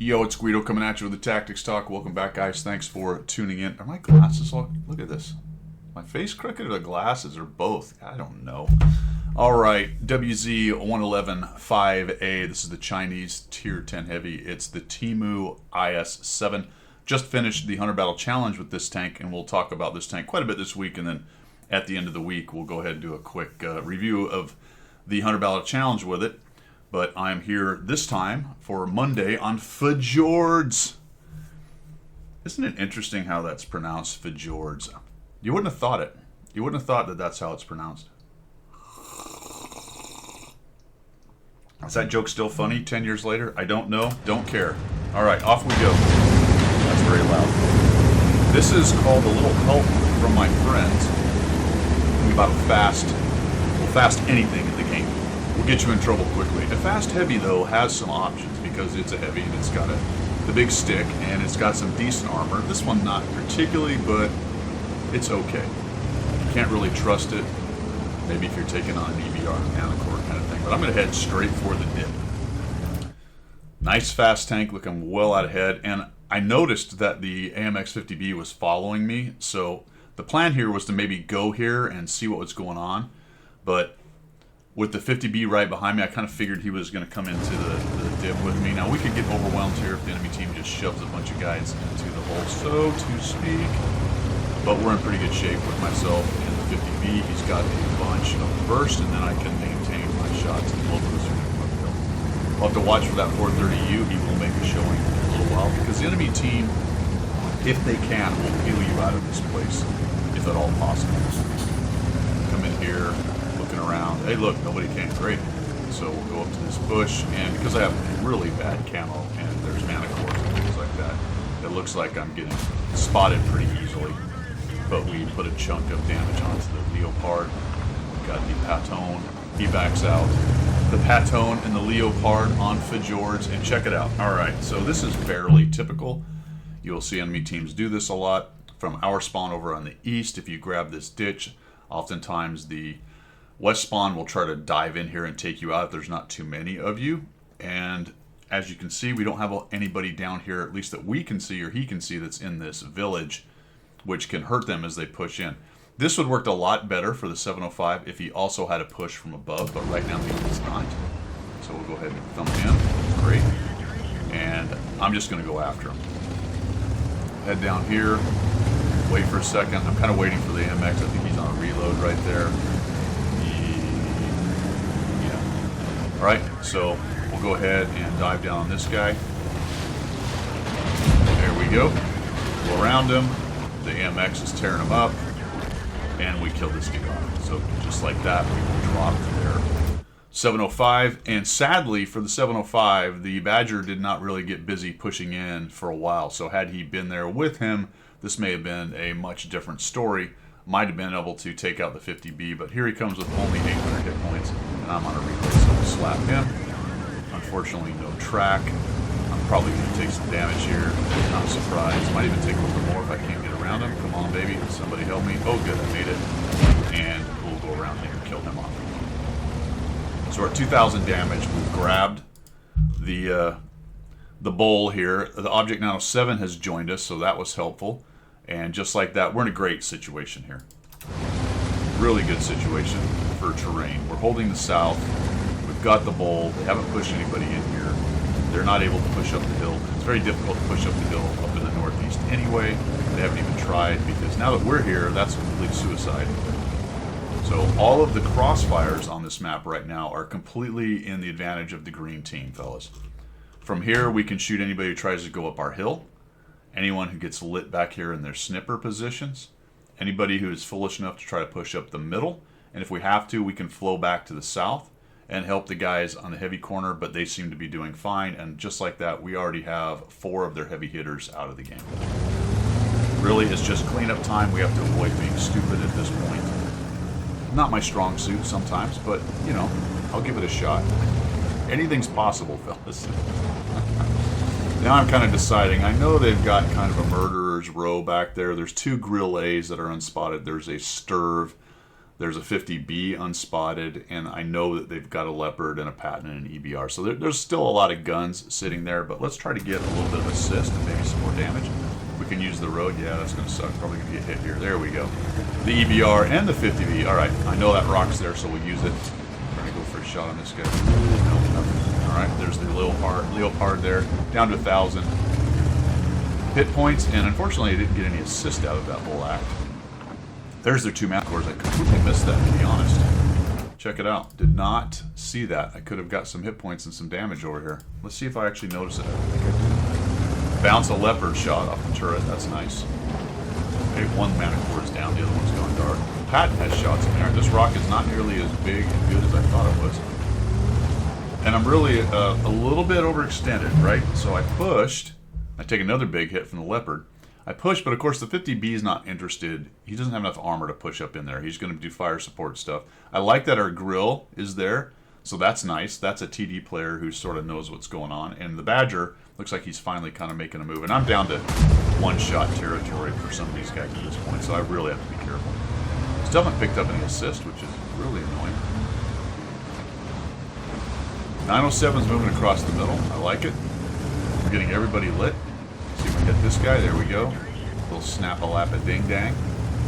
Yo, it's Guido coming at you with the Tactics Talk. Welcome back, guys. Thanks for tuning in. Are my glasses all... Look at this. My face crooked or the glasses or both? I don't know. All right, WZ-111-5A. This is the Chinese Tier 10 Heavy. It's the Temu IS-7. Just finished the Hunter Battle Challenge with this tank, and we'll talk about this tank quite a bit this week, and then at the end of the week, we'll go ahead and do a quick review of the Hunter Battle Challenge with it. But I'm here this time for Monday on Fjords. Isn't it interesting how that's pronounced, Fjords? You wouldn't have thought it. You wouldn't have thought that that's how it's pronounced. Is that joke still funny 10 years later? I don't know. Don't care. All right, off we go. That's very loud. This is called A Little Help from My Friends. We about fast. We'll fast anything in the game. We'll get you in trouble quickly. A fast heavy, though, has some options because it's a heavy and it's got the big stick and it's got some decent armor. This one not particularly, but it's okay. You can't really trust it. Maybe if you're taking on an EBR Manticore kind of thing. But I'm going to head straight for the dip. Nice fast tank, looking well out ahead. And I noticed that the AMX-50B was following me. So the plan here was to maybe go here and see what was going on. But with the 50B right behind me, I kind of figured he was going to come into the dip with me. Now, we could get overwhelmed here if the enemy team just shoves a bunch of guys into the hole, so to speak. But we're in pretty good shape with myself and the 50B. He's got a bunch of burst, and then I can maintain my shots and blow those through the hill. I'll have to watch for that 430U. He will make a showing in a little while, because the enemy team, if they can, will peel you out of this place, if at all possible. Come in here. Around. Hey, look, nobody came. Great. So we'll go up to this bush, and because I have really bad camo and there's Manticores and things like that, it looks like I'm getting spotted pretty easily. But we put a chunk of damage onto the Leopard. We got the Patone. He backs out. The Patone and the Leopard on Fjords, and check it out. All right, so this is fairly typical. You'll see enemy teams do this a lot. From our spawn over on the east, if you grab this ditch, oftentimes the West spawn will try to dive in here and take you out if there's not too many of you. And as you can see, we don't have anybody down here, at least that we can see or he can see, that's in this village, which can hurt them as they push in. This would work a lot better for the 705 if he also had a push from above, but right now he does not. So we'll go ahead and thump him. Great. And I'm just going to go after him. Head down here. Wait for a second. I'm kind of waiting for the MX. I think he's on a reload right there. Alright, so we'll go ahead and dive down on this guy. There we go. Go around him. The AMX is tearing him up. And we kill this guy. So just like that, we will drop there. 705. And sadly, for the 705, the Badger did not really get busy pushing in for a while. So had he been there with him, this may have been a much different story. Might have been able to take out the 50B, but here he comes with only 800 hit points, and I'm on a replay, so we'll slap him. Unfortunately, no track. I'm probably going to take some damage here. Not surprised. Might even take a little bit more if I can't get around him. Come on, baby. Somebody help me. Oh, good. I made it. And we'll go around here and kill him off. So we're at 2,000 damage. We've grabbed the bowl here. The Object 907 has joined us, so that was helpful. And just like that, we're in a great situation here. Really good situation for terrain. We're holding the south. We've got the bowl. They haven't pushed anybody in here. They're not able to push up the hill. It's very difficult to push up the hill up in the northeast anyway. They haven't even tried, because now that we're here, that's a complete suicide. So all of the crossfires on this map right now are completely in the advantage of the green team, fellas. From here, we can shoot anybody who tries to go up our hill. Anyone who gets lit back here in their snipper positions, anybody who is foolish enough to try to push up the middle, and if we have to, we can flow back to the south and help the guys on the heavy corner, but they seem to be doing fine, and just like that, we already have 4 of their heavy hitters out of the game. Really, it's just cleanup time. We have to avoid being stupid at this point. Not my strong suit sometimes, but, you know, I'll give it a shot. Anything's possible, fellas. Now I'm kind of deciding. I know they've got kind of a murderer's row back there. There's 2 Grill A's that are unspotted. There's a Sturv. There's a 50B unspotted, and I know that they've got a Leopard and a Patton and an EBR. So there's still a lot of guns sitting there, but let's try to get a little bit of assist and maybe some more damage. We can use the road. Yeah, that's going to suck. Probably going to get hit here. There we go. The EBR and the 50B. All right, I know that rock's there, so we'll use it. I'm trying to go for a shot on this guy. No, nothing. All right, there's the Leopard there, down to 1,000 hit points, and unfortunately, I didn't get any assist out of that whole act. There's their 2 map cores. I completely missed that, to be honest. Check it out. Did not see that. I could have got some hit points and some damage over here. Let's see if I actually notice it. I think I did. Bounce a Leopard shot off the turret. That's nice. Okay, 1 mana core is down. The other one's going dark. Patton has shots in there. This rock is not nearly as big and good as I thought it was. And I'm really a little bit overextended, right? So I pushed. I take another big hit from the Leopard. I push, but of course the 50B is not interested. He doesn't have enough armor to push up in there. He's going to do fire support stuff. I like that our grill is there, so that's nice. That's a TD player who sort of knows what's going on. And the Badger looks like he's finally kind of making a move. And I'm down to 1-shot territory for some of these guys at this point, so I really have to be careful. Still haven't picked up any assist, which is really annoying. 907's moving across the middle. I like it. We're getting everybody lit. See if we can hit this guy. There we go. Little snap-a-lap-a-ding dang.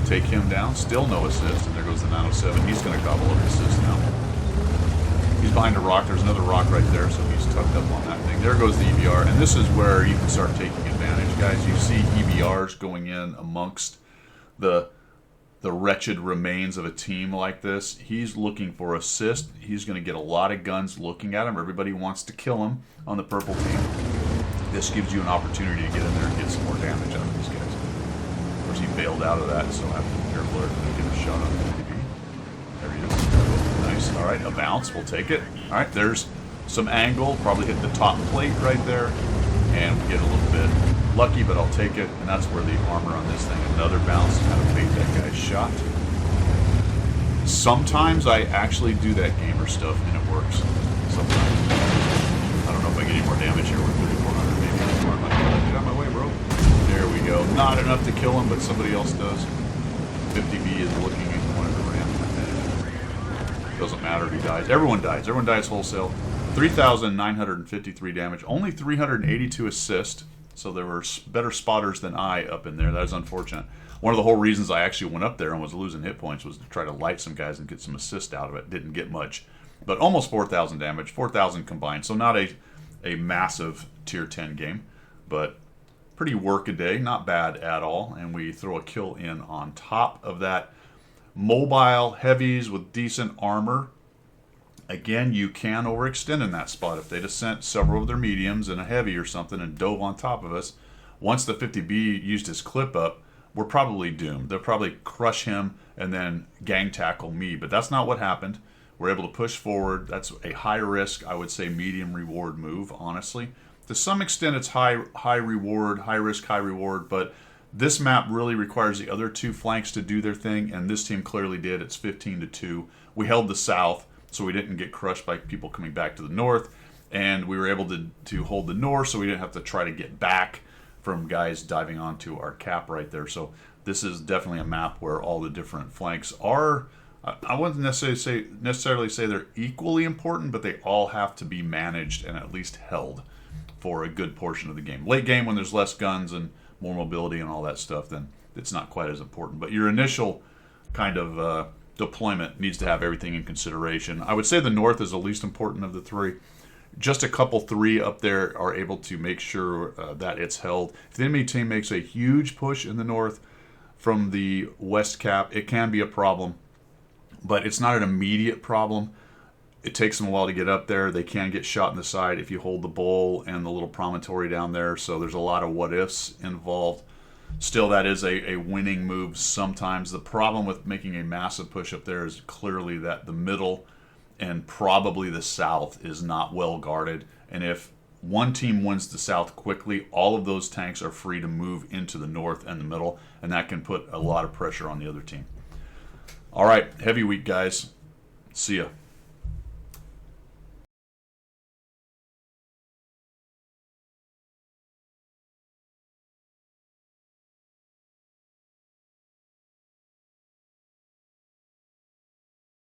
Take him down. Still no assist. And there goes the 907. He's going to gobble up assist now. He's behind a rock. There's another rock right there, so he's tucked up on that thing. There goes the EBR. And this is where you can start taking advantage. Guys, you see EBRs going in amongst the wretched remains of a team like this. He's looking for assist. He's going to get a lot of guns looking at him. Everybody wants to kill him on the purple team. This gives you an opportunity to get in there and get some more damage out of these guys. Of course, he bailed out of that, so I have to be careful there to get a shot on the TV. There he is. Nice. All right, a bounce. We'll take it. All right, there's some angle. Probably hit the top plate right there. And we get a little bit lucky, but I'll take it. And that's where the armor on this thing. Another bounce. Kind of bait that guy's shot. Sometimes I actually do that gamer stuff, and it works. Sometimes. I don't know if I get any more damage here with 3,400, maybe. I'm like, get out of my way, bro. There we go. Not enough to kill him, but somebody else does. 50B is looking at one of the ramp. Doesn't matter if he dies. Everyone dies. Everyone dies wholesale. 3,953 damage. Only 382 assists. So there were better spotters than I up in there. That is unfortunate. One of the whole reasons I actually went up there and was losing hit points was to try to light some guys and get some assist out of it. Didn't get much. But almost 4,000 damage, 4,000 combined. So not a massive tier 10 game, but pretty work-a-day, not bad at all. And we throw a kill in on top of that. Mobile heavies with decent armor. Again, you can overextend in that spot. If they'd have sent several of their mediums and a heavy or something and dove on top of us, once the 50B used his clip up, we're probably doomed. They'll probably crush him and then gang tackle me, but that's not what happened. We're able to push forward. That's a high risk, I would say medium reward move, honestly. To some extent, it's high reward, high risk, high reward, but this map really requires the other two flanks to do their thing, and this team clearly did. It's 15-2. We held the south, so we didn't get crushed by people coming back to the north, and we were able to hold the north, so we didn't have to try to get back from guys diving onto our cap right there. So this is definitely a map where all the different flanks are, I wouldn't necessarily say they're equally important, but they all have to be managed and at least held for a good portion of the game. Late game, when there's less guns and more mobility and all that stuff, then it's not quite as important. But your initial kind of deployment needs to have everything in consideration. I would say the north is the least important of the three. Just a couple three up there are able to make sure that it's held. If the enemy team makes a huge push in the north from the west cap, it can be a problem. But it's not an immediate problem. It takes them a while to get up there. They can get shot in the side if you hold the bowl and the little promontory down there. So there's a lot of what-ifs involved. Still, that is a winning move sometimes. The problem with making a massive push up there is clearly that the middle and probably the south is not well guarded. And if one team wins the south quickly, all of those tanks are free to move into the north and the middle, and that can put a lot of pressure on the other team. All right, heavy week, guys. See ya.